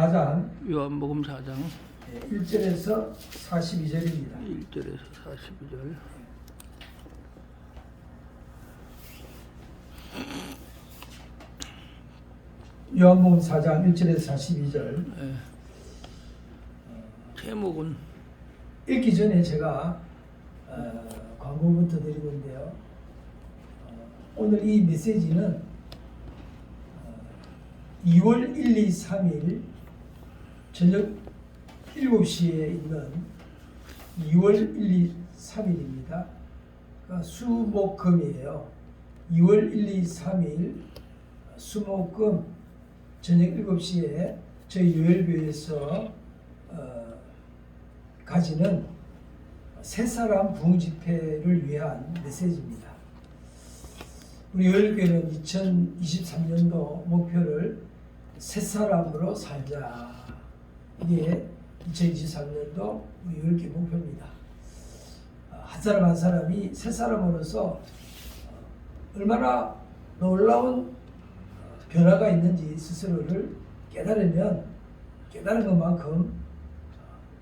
4장 요한복음 4장 1절에서 42절입니다. 1절에서 42절. 요한복음 4장 1절에서 42절. 제목은 읽기 전에 제가 광고부터 드리는데요. 오늘 이 메시지는 2월 1, 2, 3일 저녁 7시에 있는 2월 1, 2, 3일입니다. 그러니까 수목금이에요. 2월 1, 2, 3일 수목금 저녁 7시에 저희 요엘교회에서 가지는 새사람 부흥 집회를 위한 메시지입니다. 우리 요엘교회는 2023년도 목표를 새사람으로 살자. 이게 2023년도 우리 요엘교회 목표입니다. 한 사람 한 사람이 새사람으로서 얼마나 놀라운 변화가 있는지 스스로를 깨달으면 깨달은 것만큼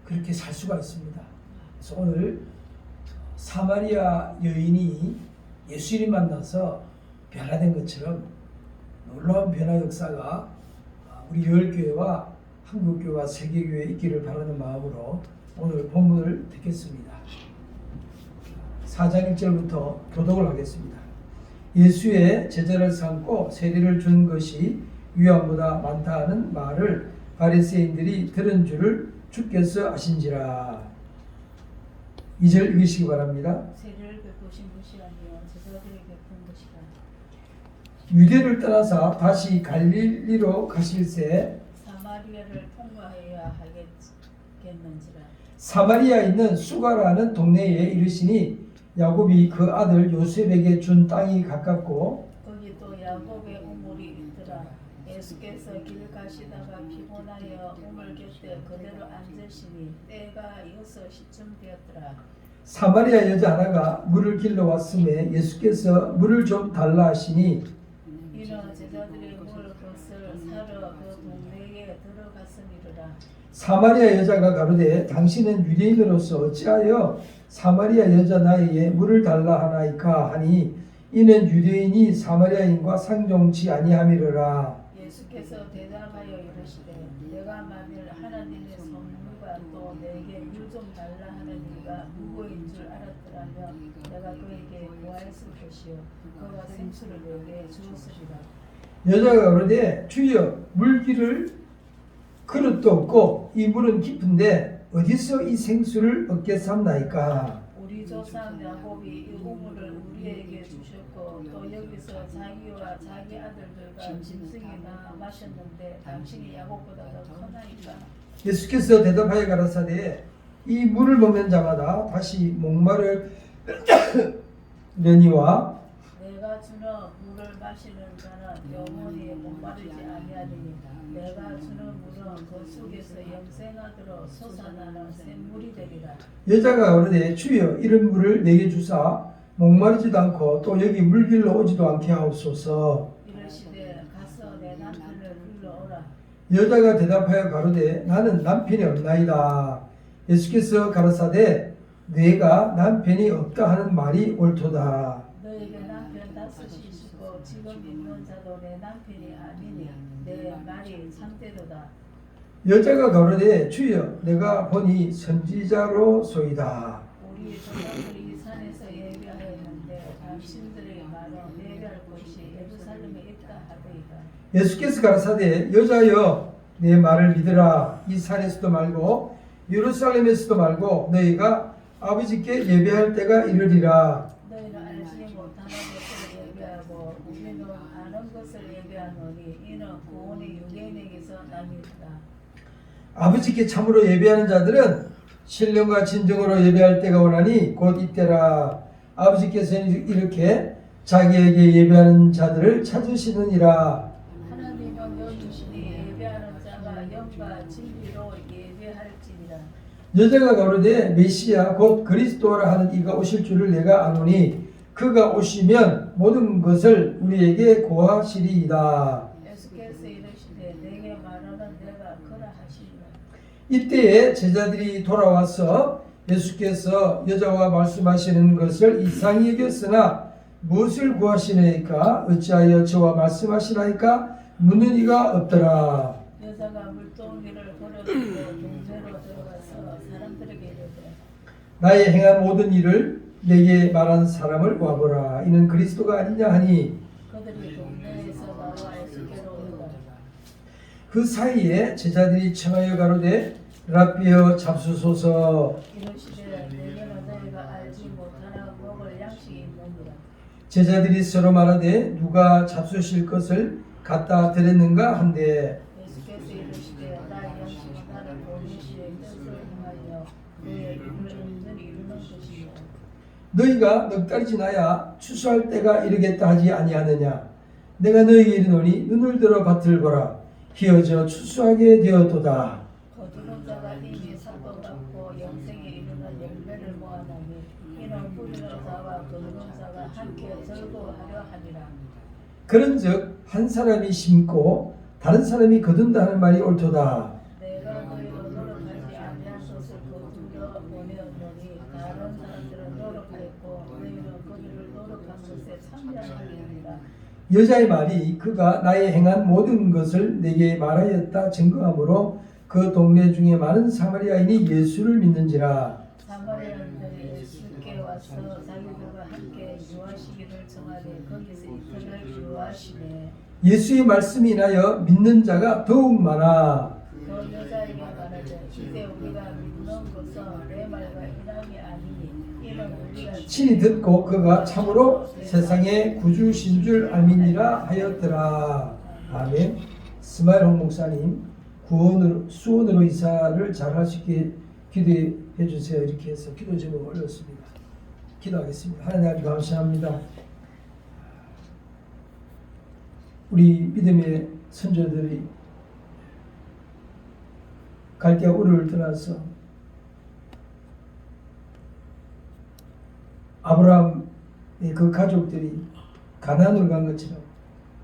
그렇게 살 수가 있습니다. 그래서 오늘 사마리아 여인이 예수님 만나서 변화된 것처럼 놀라운 변화 역사가 우리 요엘교회와 한국교회와 세계교회에 있기를 바라는 마음으로 오늘 본문을 듣겠습니다. 4장 1절부터 교독을 하겠습니다. 예수의 제자를 삼고 세례를 준 것이 유한보다 많다 하는 말을 바리새인들이 들은 줄을 주께서 아신지라. 2절 읽으시기 바랍니다. 세례를 베푸신 것이 아니요 제자들이 베푼 것이라. 유대를 떠나서 다시 갈릴리로 가실새 사마리아를 통과해야 하겠는지라. 사마리아에 있는 수가라는 동네에 이르시니 야곱이 그 아들 요셉에게 준 땅이 가깝고 거기 또 야곱의 우물이 있더라. 예수께서 길 가시다가 피곤하여 우물 곁에 그대로 앉으시니 때가 6시쯤 되었더라. 사마리아 여자 하나가 물을 길러 왔음에 예수께서 물을 좀 달라 하시니 이는 제자들이 물 것을 사러 그 동네에 들어갔음이로라. 사마리아 여자가 가로되 당신은 유대인으로서 어찌하여 사마리아 여자 나에게 물을 달라 하나이까 하니 이는 유대인이 사마리아인과 상종치 아니함이로라. 예수께서 대답하여 이르시되 내가 만일 하나님의 선물과 또 내게 물 좀 달라 하는 이가 누구인 줄 알았더라면 내가 그에게 구하였을 것이요 그가 생수를 내게 주었으리라. 여자가 가로되 주여 물기를 그릇도 없고 이 물은 깊은데 어디서 이 생수를 얻게 삼나이까. 우리 조상 야곱이 이 우물을 우리에게 주셨고 또 여기서 자기와 자기 아들들과 짐승이나 마셨는데 당신이 야곱보다 더 크나이까. 예수께서 대답하여 가라사대 이 물을 먹는 자마다 다시 목마르려니와 내가 주는 물을 마시는 자는 영원히 목마르지 아니하리니 내가 주는 물은 그 속에서 영생하도록 솟아나는 샘물이 되리라. 여자가 가로되 주여 이런 물을 내게 주사 목마르지도 않고 또 여기 물길로 오지도 않게 하옵소서. 이르시되 가서 내 남편을 불러오라. 여자가 대답하여 가로되 나는 남편이 없나이다. 예수께서 가라사대 내가 남편이 없다 하는 말이 옳도다. 너에게 남편 5이 있고 지금 있는 자도 내 남편이 아니니 내 말이 참되도다. 여자가 가로되 주여 내가 보니 선지자로소이다. 우리 조상들이 이 산에서 예배하였는데 당신들의 말은 예배할 곳이 예루살렘에 있다 하더이다. 예수께서 가라사대 여자여 내 말을 믿으라. 이 산에서도 말고 예루살렘에서도 말고 너희가 아버지께 예배할 때가 이르리라. 너희는 알지 못하는 것을 예배하고 우리는 아는 것을 예배하노니 이는 구원이 유대인에게서 남이다. 아버지께 참으로 예배하는 자들은 신령과 진정으로 예배할 때가 오나니 곧 이때라. 아버지께서는 이렇게 자기에게 예배하는 자들을 찾으시느니라. 하나님은 여주시니 예배하는 자가 영과 진리로 예배할지니라. 여자가 가로되 메시아 곧 그리스도라 하는 이가 오실 줄을 내가 아노니 그가 오시면 모든 것을 우리에게 고하시리이다. 예수께서 이르시되 내게 말하는 내가 그라 하시리라. 이때에 제자들이 돌아와서 예수께서 여자와 말씀하시는 것을 이상히 여겼으나 무엇을 구하시나이까? 어찌하여 저와 말씀하시나이까? 묻는 이가 없더라. 여자가 물동이를 버려두고 동네로 들어가서 사람들에게 이르되 나의 행한 모든 일을 내게 말한 사람을 와보라. 이는 그리스도가 아니냐 하니 그들이 동네에서 나와 예수께로 오니라. 그 사이에 제자들이 청하여 가로되 라비여 잡수소서. 이르시되 내게는 너희가 알지 못하나 먹을 양식이 있느니라. 제자들이 서로 말하되 누가 잡수실 것을 갖다 드렸는가 한데 예수께서 이르시되 나의 양식은 나는 보내시의 뜻을 행하여 너의 이루는 것이요. 너희가 넉 달이 지나야 추수할 때가 이르겠다 하지 아니하느냐. 내가 너희에게 이르노니 눈을 들어 밭을 보라. 기어져 추수하게 되었도다. 거두는 자가 이미 삭도 받고 영생에 이르는 열매를 모아나니 이는 뿌리는 자와 거두는 자가 함께 즐거워하려 함이라. 그런즉 한 사람이 심고 다른 사람이 거둔다 하는 말이 옳도다. 내가 너희로 노력하지 아니한 것을 거두려 보내었노니 다른 사람들은 노력하였고 너희는 그들을 노력한 것에 참여하리라. 여자의 말이 그가 나의 행한 모든 것을 내게 말하였다 증거하므로 그 동네 중에 많은 사마리아인이 예수를 믿는지라. 사마리아인들이 예수께 와서 자기들과 함께 유하시기를 청하되 거기서 이틀을 유하시매. 예수의 말씀이 인하여 믿는 자가 더욱 많아. 그 여자에게 말하되 이제 우리가 믿는 것은 내 말과 이람이 아니니 이는 우리가 친히 듣고 그가 참으로 세상의 구주신 줄 알미니라 하였더라. 아멘. 스마일 홍 목사님 구원으로 수원으로 이사를 잘 할 수 있게 기도해 주세요. 이렇게 해서 기도 제목을 올렸습니다. 기도하겠습니다. 하나님 아버지 감사합니다. 우리 믿음의 선조들이 갈대아 우르를 떠나서 아브라함의 그 가족들이 가나안으로 간 것처럼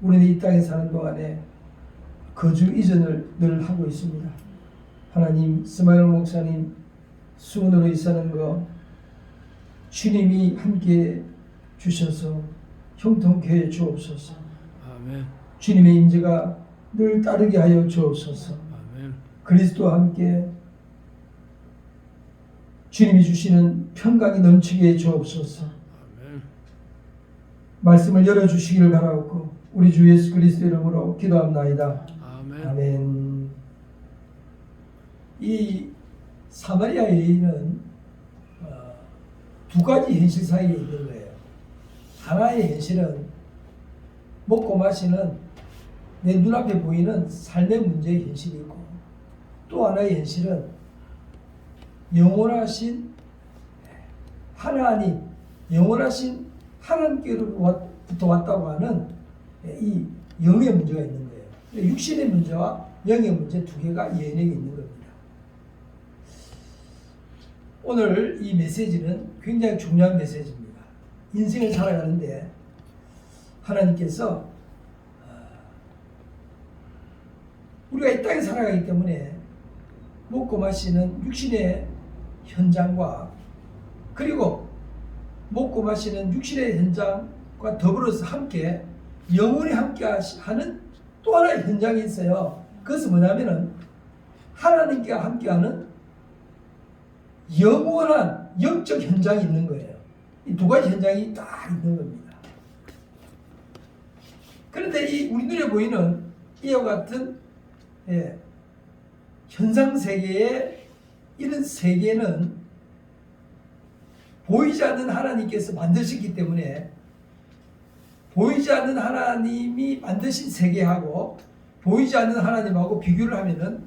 우리는 이 땅에 사는 동안에 거주 이전을 늘 하고 있습니다. 하나님, 스마일 목사님 수원으로 이사는 거 주님이 함께 주셔서 형통케 해 주옵소서. 아멘. 주님의 임재가 늘 따르게 하여 주옵소서. 아멘. 그리스도와 함께 주님이 주시는 평강이 넘치게 해 주옵소서. 아멘. 말씀을 열어주시기를 바라옵고 우리 주 예수 그리스도 이름으로 기도합나이다. 아멘. 아멘. 이 사마리아 여인은 두 가지 현실 사이에 있는 거예요. 하나의 현실은 먹고 마시는 내 눈앞에 보이는 삶의 문제의 현실이 있고 또 하나의 현실은 영원하신 하나님, 영원하신 하나님께로부터 왔다고 하는 이 영의 문제가 있는 거예요. 육신의 문제와 영의 문제 두 개가 이 여인에게 있는 겁니다. 오늘 이 메시지는 굉장히 중요한 메시지입니다. 인생을 살아가는데 하나님께서 우리가 이 땅에 살아가기 때문에 먹고 마시는 육신의 현장과 그리고 먹고 마시는 육신의 현장과 더불어서 함께 영원히 함께 하는 또 하나의 현장이 있어요. 그것은 뭐냐면은 하나님과 함께하는 영원한 영적 현장이 있는 거예요. 이 두 가지 현장이 딱 있는 겁니다. 그런데 이 우리 눈에 보이는 이와 같은 현상 세계의 이런 세계는 보이지 않는 하나님께서 만드셨기 때문에 보이지 않는 하나님이 만드신 세계하고 보이지 않는 하나님하고 비교를 하면은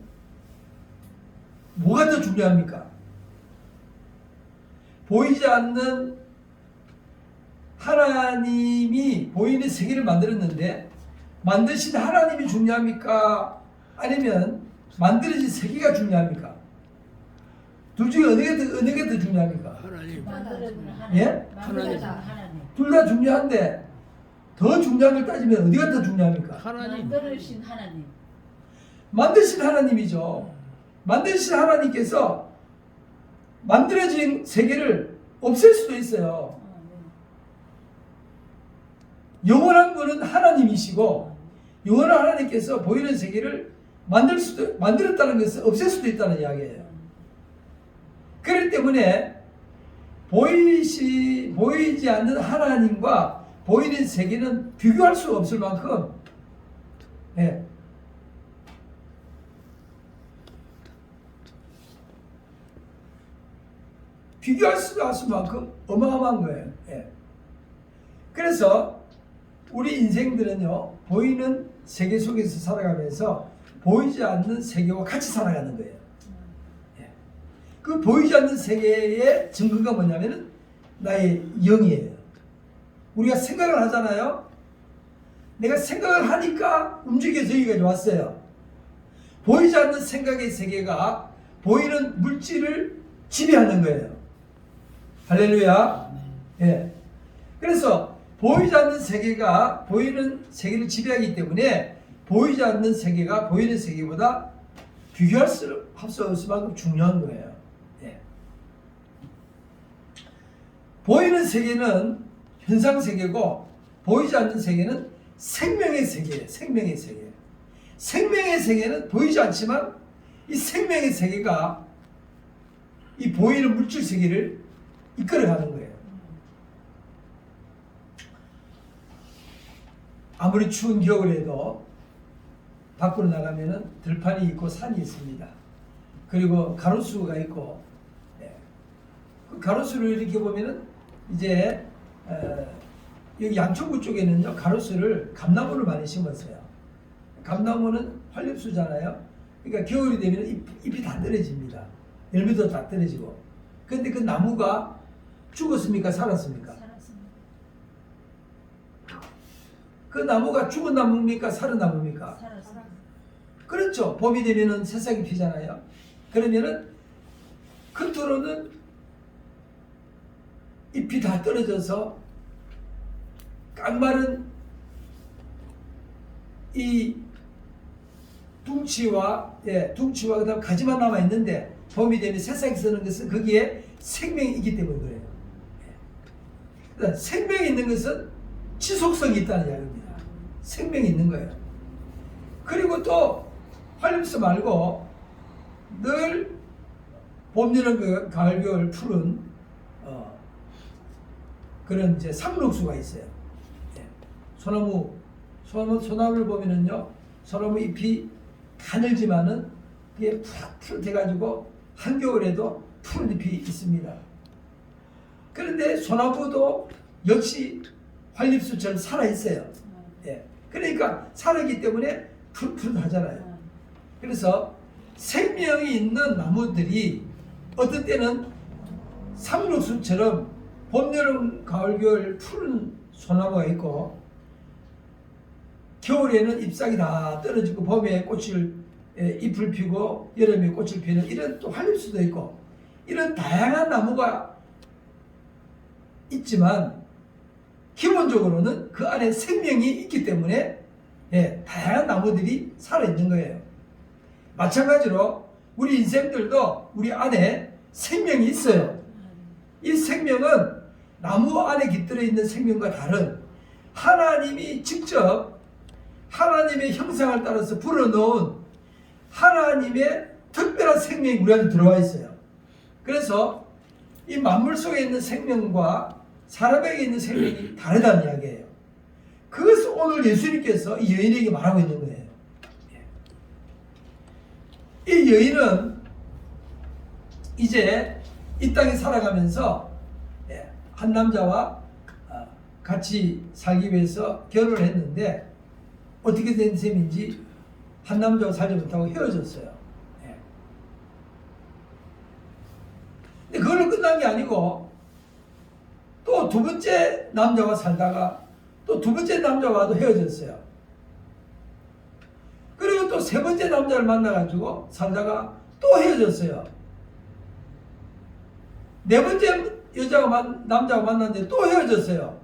뭐가 더 중요합니까? 보이지 않는 하나님이 보이는 세계를 만들었는데 만드신 하나님이 중요합니까? 아니면 만들어진 세계가 중요합니까? 둘 중에 어느 게 더 중요합니까? 하나님. 만들어진 하나님. 예? 만들어진 하나님. 둘 다 중요한데 더 중요한 걸 따지면 어디가 더 중요합니까? 하나님. 만들으신 하나님. 만드신 하나님이죠. 만드신 하나님께서 만들어진 세계를 없앨 수도 있어요. 영원한 분은 하나님이시고 영원한 하나님께서 보이는 세계를 만들었다는 것은 없앨 수도 있다는 이야기예요. 그렇기 때문에 보이지 않는 하나님과 보이는 세계는 비교할 수 없을 만큼 예. 비교할 수 없을 만큼 어마어마한 거예요. 예. 그래서 우리 인생들은요, 보이는 세계 속에서 살아가면서 보이지 않는 세계와 같이 살아가는 거예요. 예. 그 보이지 않는 세계의 증거가 뭐냐면은 나의 영이에요. 우리가 생각을 하잖아요. 내가 생각을 하니까 움직여서 여기까지 왔어요. 보이지 않는 생각의 세계가 보이는 물질을 지배하는 거예요. 할렐루야. 예. 그래서 보이지 않는 세계가 보이는 세계를 지배하기 때문에 보이지 않는 세계가 보이는 세계보다 비교할 수 없을 만큼 중요한 거예요. 예. 보이는 세계는 현상 세계고 보이지 않는 세계는 생명의 세계예요. 생명의 세계. 생명의 세계는 보이지 않지만 이 생명의 세계가 이 보이는 물질 세계를 이끌어가는 거예요. 아무리 추운 겨울에도 밖으로 나가면은 들판이 있고 산이 있습니다. 그리고 가로수가 있고, 그 가로수를 이렇게 보면은 이제 여기 양천구 쪽에는요 가로수를 감나무를 많이 심었어요. 감나무는 활립수잖아요. 그러니까 겨울이 되면 잎이 다 떨어집니다. 열매도 다 떨어지고. 그런데 그 나무가 죽었습니까? 살았습니까? 살았습니다. 그 나무가 죽은 나무입니까? 살은 나무입니까? 살았습니다. 그렇죠. 봄이 되면은 새싹이 피잖아요. 그러면은 겉으로는 잎이 다 떨어져서 깡마른 이 둥치와 그다음 가지만 남아 있는데 봄이 되면 새싹이 쓰는 것은 거기에 생명이 있기 때문에 그래요. 그러니까 생명이 있는 것은 지속성이 있다는 이야기입니다. 생명이 있는 거예요. 그리고 또 활립수 말고 늘 봄, 여름, 가을, 겨울 푸른 그런 이제 상록수가 있어요. 소나무를 보면은요, 소나무 잎이 가늘지만은 그게 푸릇해가지고 한겨울에도 푸른 잎이 있습니다. 그런데 소나무도 역시 활립수처럼 살아있어요. 그러니까 살아있기 때문에 푸릇푸릇하잖아요. 그래서 생명이 있는 나무들이 어떤 때는 상록수처럼 봄, 여름, 가을, 겨울 푸른 소나무가 있고 겨울에는 잎사귀 다 떨어지고 봄에 잎을 피고 여름에 꽃을 피는 이런 또 활립수도 있고 이런 다양한 나무가 있지만 기본적으로는 그 안에 생명이 있기 때문에 다양한 나무들이 살아있는 거예요. 마찬가지로 우리 인생들도 우리 안에 생명이 있어요. 이 생명은 나무 안에 깃들어 있는 생명과 다른 하나님이 직접 하나님의 형상을 따라서 불어넣은 하나님의 특별한 생명이 우리 안에 들어와 있어요. 그래서 이 만물 속에 있는 생명과 사람에게 있는 생명이 다르다는 이야기예요. 그것을 오늘 예수님께서 이 여인에게 말하고 있는 거예요. 이 여인은 이제 이 땅에 살아가면서 한 남자와 같이 살기 위해서 결혼을 했는데 어떻게 된 셈인지 한 남자와 살지 못하고 헤어졌어요. 근데 그걸로 끝난 게 아니고 또 두 번째 남자와 살다가 또 두 번째 남자와도 헤어졌어요. 그리고 또 세 번째 남자를 만나가지고 살다가 또 헤어졌어요. 네 번째 남자가 만났는데 또 헤어졌어요.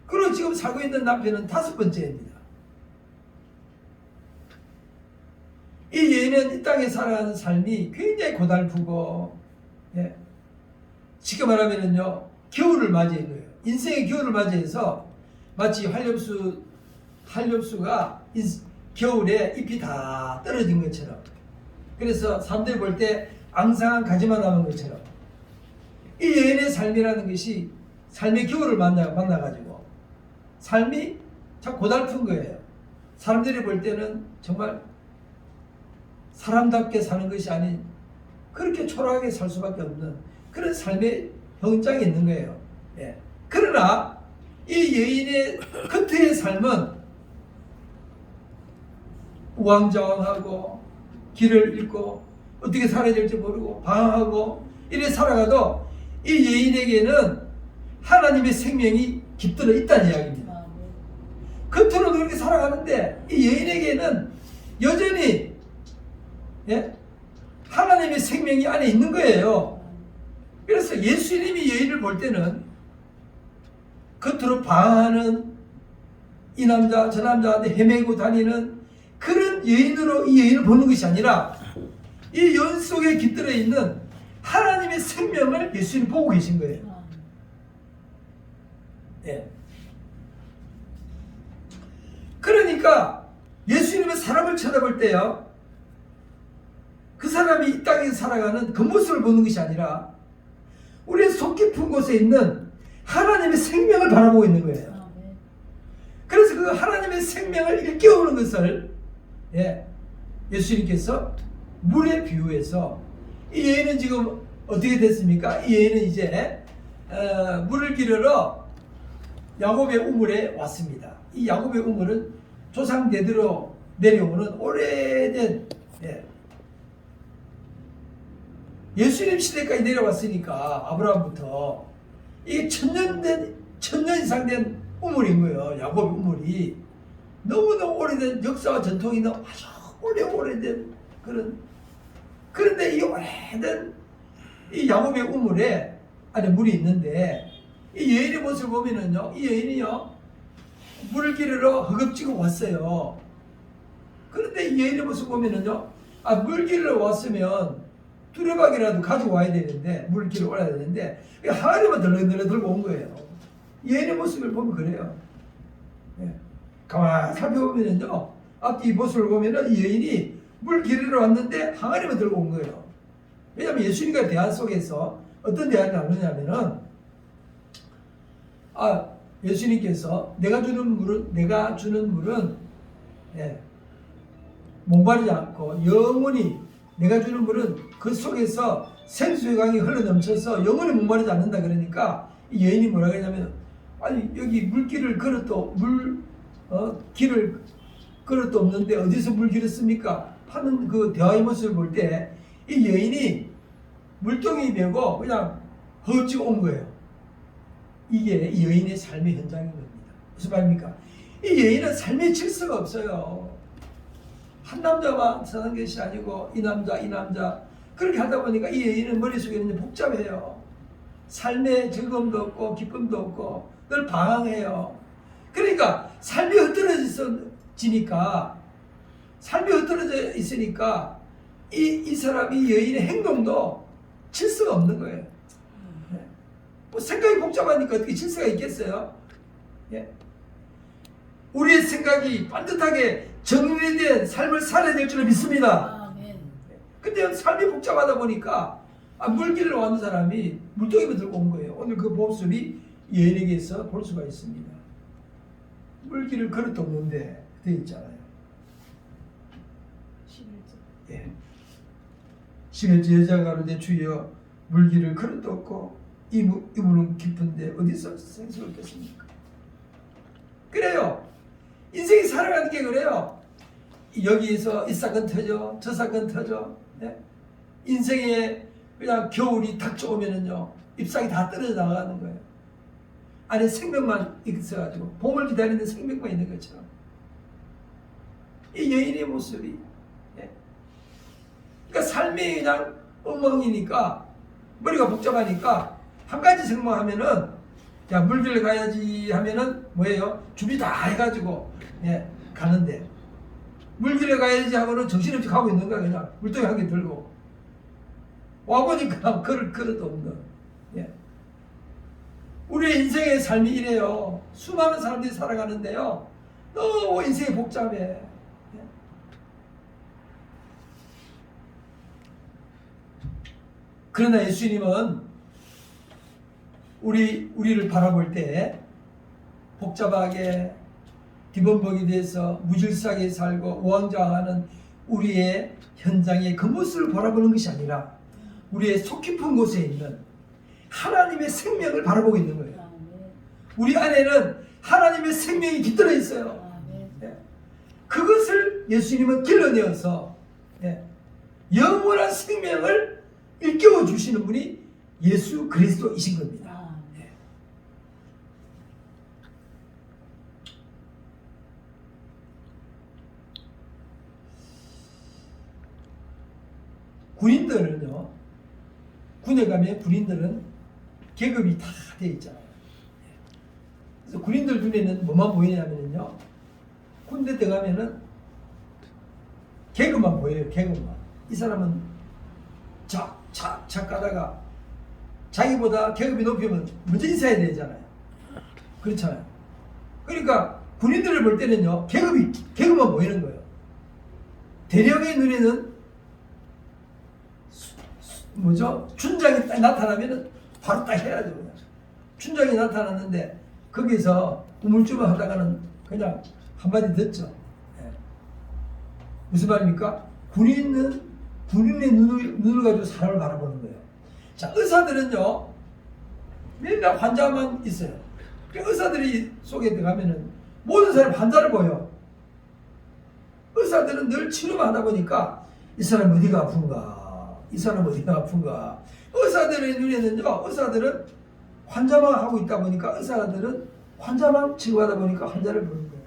그리고 지금 살고 있는 남편은 다섯 번째입니다. 이 여인은 이 땅에 살아가는 삶이 굉장히 고달프고, 예. 쉽게 말하면은요, 겨울을 맞이한 거예요. 인생의 겨울을 맞이해서 마치 한렵수가 겨울에 잎이 다 떨어진 것처럼, 그래서 사람들이 볼 때 앙상한 가지만 남은 것처럼, 이 여인의 삶이라는 것이 삶의 겨울을 만나가지고 삶이 참 고달픈 거예요. 사람들이 볼 때는 정말 사람답게 사는 것이 아닌 그렇게 초라하게 살 수밖에 없는 그런 삶의 현장이 있는 거예요. 예. 그러나 이 여인의 겉의 삶은 우왕좌왕하고 길을 잃고 어떻게 살아야 될지 모르고 방황하고 이래 살아가도 이 여인에게는 하나님의 생명이 깃들어 있다는 이야기입니다. 겉으로는 그렇게 살아가는데 이 여인에게는 여전히, 예? 하나님의 생명이 안에 있는 거예요. 그래서 예수님이 여인을 볼 때는 겉으로 방황하는 이 남자 저 남자한테 헤매고 다니는 그런 여인으로 이 여인을 보는 것이 아니라 이 여인 속에 깃들어 있는 하나님의 생명을 예수님이 보고 계신 거예요. 예. 그러니까 예수님은 사람을 쳐다볼 때요, 그 사람이 이 땅에서 살아가는 겉모습을 보는 것이 아니라 우리의 속 깊은 곳에 있는 하나님의 생명을 바라보고 있는 거예요. 그래서 그 하나님의 생명을 일깨우는 것을, 예, 예수님께서 물에 비유해서, 이 여인은 지금 어떻게 됐습니까? 이 여인은 이제 물을 기르러 야곱의 우물에 왔습니다. 이 야곱의 우물은 조상대대로 내려오는 오래된, 예, 예수님 시대까지 내려왔으니까 아브라함부터 이게 천년 이상 된 우물인 거예요. 야곱의 우물이 너무너무 오래된 역사와 전통이 있는 아주 오래된 그런데 이 오래된 이 야곱의 우물에 안에 물이 있는데, 이 여인의 모습을 보면은요, 이 여인이요 물을 기르러 허겁지겁 왔어요. 그런데 이 여인의 모습 보면은요, 물 기르러 왔으면 두레박이라도 가지고 와야 되는데, 물 기르러 와야 되는데 항아리만 덜렁덜렁 들고 온 거예요. 이 여인의 모습을 보면 그래요. 예. 가만히 살펴보면은요, 앞뒤 모습을 보면은 이 여인이 물 기르러 왔는데 항아리만 들고 온 거예요. 왜냐하면 예수님과 대화 속에서 어떤 대화를 나누냐면은, 예수님께서 내가 주는 물은, 예, 목마르지 않고 영원히, 내가 주는 물은 그 속에서 생수의 강이 흘러 넘쳐서 영원히 목마르지 않는다. 그러니까 이 여인이 뭐라 그러냐면, 아니 여기 길을 그릇도 없는데 어디서 물 기르습니까? 하는 그 대화의 모습을 볼 때 이 여인이 물동이 메고 그냥 허겁지겁 온 거예요. 이게 이 여인의 삶의 현장인 겁니다. 무슨 말입니까? 이 여인은 삶의 질서가 없어요. 한 남자만 사는 것이 아니고 이 남자 그렇게 하다 보니까 이 여인은 머릿속에는 복잡해요. 삶의 즐거움도 없고 기쁨도 없고 늘 방황해요. 그러니까 삶이 흩어져지니까 이 사람이 여인의 행동도 질서가 없는 거예요. 뭐 생각이 복잡하니까 어떻게 질서가 있겠어요? 예? 우리의 생각이 반듯하게 정리된 삶을 살아야 될 줄 믿습니다. 근데 삶이 복잡하다 보니까 물 길러 왔는 사람이 물동이만 들고 온 거예요. 오늘 그 모습이 여인에게서 볼 수가 있습니다. 물길을 그릇도 없는데 되어 있잖아요. 11절. 예. 11절 여자가 가로되 주여 물길을 그릇도 없고 이 물은 깊은데 어디서 생수를 얻겠습니까? 그래요. 인생이 살아가는 게 그래요. 여기에서 이 사건 터져 저 사건 터져. 예? 인생에 그냥 겨울이 닥쳐오면은요 잎사귀 다 떨어져 나가는 거예요. 안에 생명만 있어가지고 봄을 기다리는 생명만 있는 것처럼 이 여인의 모습이, 예? 그러니까 삶이 그냥 엉망이니까 머리가 복잡하니까 한 가지 생각하면은 자 물길을 가야지 하면은 뭐예요? 준비 다 해가지고, 예, 가는데 물길에 가야지 하고는 정신없이 가고 있는 거야. 그냥 물통에 한 개 들고 와보니까 그릇도 없는. 예. 우리의 인생의 삶이 이래요. 수많은 사람들이 살아가는데요, 너무 인생이 복잡해. 예. 그러나 예수님은 우리를 바라볼 때 복잡하게 뒤범벅이 돼서 무질서하게 살고 우왕좌왕하는 우리의 현장의 그 모습을 바라보는 것이 아니라 우리의 속 깊은 곳에 있는 하나님의 생명을 바라보고 있는 거예요. 아멘. 우리 안에는 하나님의 생명이 깃들어 있어요. 아멘. 예. 그것을 예수님은 길러내어서 영원한 생명을 일깨워 주시는 분이 예수 그리스도이신 겁니다. 아멘. 예. 군인들은요, 군에 가면 군인들은 계급이 다 돼 있잖아요. 그래서 군인들 눈에는 뭐만 보이냐면요, 군대 들어가면은 계급만 보여요. 계급만. 이 사람은 착 가다가 자기보다 계급이 높으면 먼저 인사해야 되잖아요. 그렇잖아요. 그러니까 군인들을 볼 때는요, 계급만 보이는 거예요. 대령의 눈에는 춘장이 딱 나타나면은 바로 딱 해야 돼요. 춘장이 나타났는데 거기서 우물쭈물 하다가는 그냥 한마디 듣죠. 예. 무슨 말입니까? 군인의 눈을 가지고 사람을 바라보는 거예요. 자, 의사들은요, 맨날 환자만 있어요. 의사들이 속에 들어가면은 모든 사람 환자를 보여. 의사들은 늘 치료만 하다 보니까 이 사람 어디가 아픈가, 이 사람 어디가 아픈가. 의사들의 눈에는요, 의사들은 환자만 하고 있다 보니까 의사들은 환자만 치료하다 보니까 환자를 보는 거예요.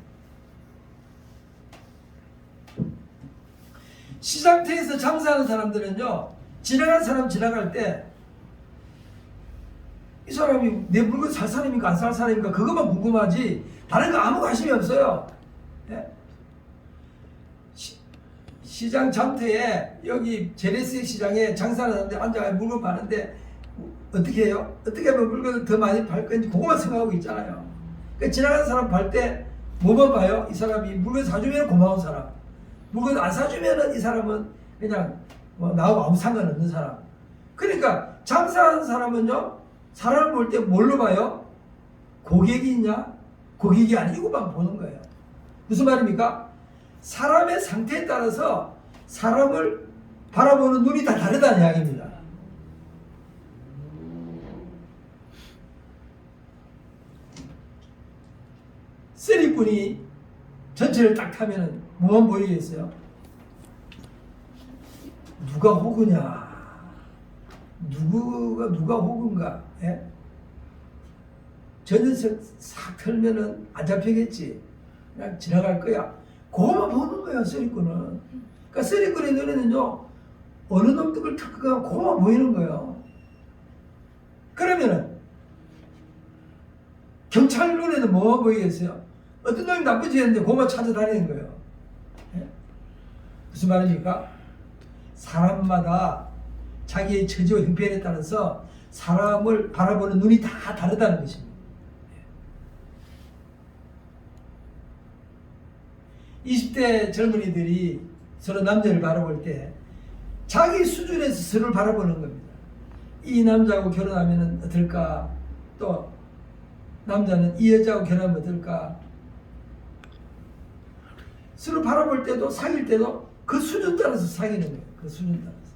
시장터에서 장사하는 사람들은요, 지나가는 사람 지나갈 때 이 사람이 내 물건 살 사람입니까 안 살 사람입니까 그것만 궁금하지 다른 거 아무 관심이 없어요. 예? 시장 장터에 여기 제네스 시장에 장사하는 사람들 앉아서 물건 파는데 어떻게 해요? 어떻게 하면 물건을 더 많이 팔 건지 그것만 생각하고 있잖아요. 그러니까 지나가는 사람 팔 때 뭐만 봐요? 이 사람이 물건 사주면 고마운 사람, 물건 안 사주면 이 사람은 그냥 나하고 아무 상관없는 사람. 그러니까 장사하는 사람은요, 사람을 볼 때 뭘로 봐요? 고객이 있냐? 고객이 아니고만 보는 거예요. 무슨 말입니까? 사람의 상태에 따라서 사람을 바라보는 눈이 다 다르다는 이야기입니다. 쓰리꾼이 전체를 딱 타면은 뭐만 보이겠어요? 누가 호구냐? 누가 호구인가? 예? 전전석 싹 털면은 안 잡히겠지. 그냥 지나갈 거야. 그거만 보는 거야, 쓰리꾼은. 그러니까 쓰리꾼의 눈에는요, 어느 놈들 특허가 그거만 보이는 거예요. 그러면은 경찰 눈에는 뭐만 보이겠어요? 어떤 놈이 나쁜 짓 했는데 그거만 찾아다니는 거예요. 예? 무슨 말입니까? 사람마다 자기의 처지와 형편에 따라서 사람을 바라보는 눈이 다 다르다는 것입니다. 20대 젊은이들이 서로 남자를 바라볼 때 자기 수준에서 서로를 바라보는 겁니다. 이 남자하고 결혼하면 어떨까? 또 남자는 이 여자하고 결혼하면 어떨까? 서로 바라볼 때도 사귈 때도 그 수준 따라서 사귀는 거예요. 그 수준 따라서.